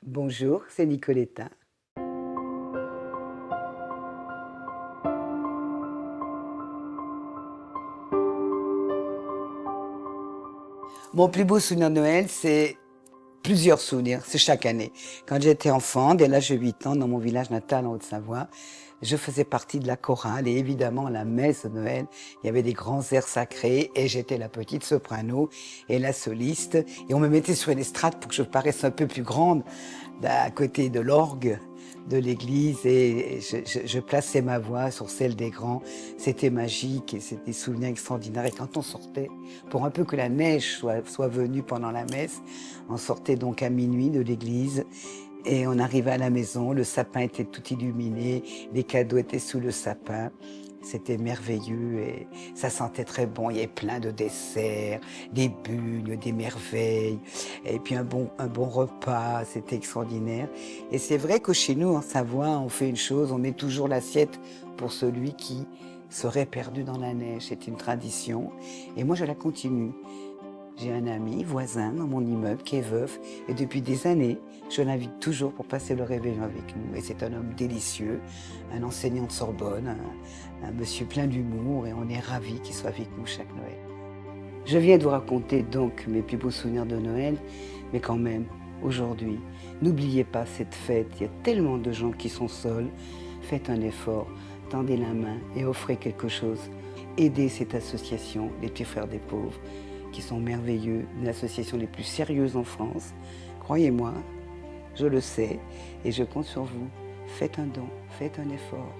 Bonjour, c'est Nicoletta. Mon plus beau souvenir de Noël, c'est plusieurs souvenirs, c'est chaque année. Quand j'étais enfant, dès l'âge de 8 ans, dans mon village natal en Haute-Savoie, je faisais partie de la chorale et évidemment à la messe de Noël, il y avait des grands airs sacrés et j'étais la petite soprano et la soliste et on me mettait sur une estrade pour que je paraisse un peu plus grande à côté de l'orgue de l'église et je plaçais ma voix sur celle des grands. C'était magique et c'était des souvenirs extraordinaires. Et quand on sortait, pour un peu que la neige soit venue pendant la messe, on sortait donc à minuit de l'église et on arrivait à la maison, le sapin était tout illuminé, les cadeaux étaient sous le sapin. C'était merveilleux et ça sentait très bon. Il y avait plein de desserts, des bugnes, des merveilles, et puis un bon repas. C'était extraordinaire. Et c'est vrai que chez nous, en Savoie, on fait une chose, on met toujours l'assiette pour celui qui serait perdu dans la neige. C'est une tradition. Et moi, je la continue. J'ai un ami voisin dans mon immeuble qui est veuf et depuis des années, je l'invite toujours pour passer le réveillon avec nous. Et c'est un homme délicieux, un enseignant de Sorbonne, un monsieur plein d'humour et on est ravis qu'il soit avec nous chaque Noël. Je viens de vous raconter donc mes plus beaux souvenirs de Noël, mais quand même, aujourd'hui, n'oubliez pas cette fête. Il y a tellement de gens qui sont seuls. Faites un effort, tendez la main et offrez quelque chose. Aidez cette association, les Petits Frères des Pauvres, qui sont merveilleux, une association les plus sérieuses en France. Croyez-moi, je le sais et je compte sur vous. Faites un don, faites un effort.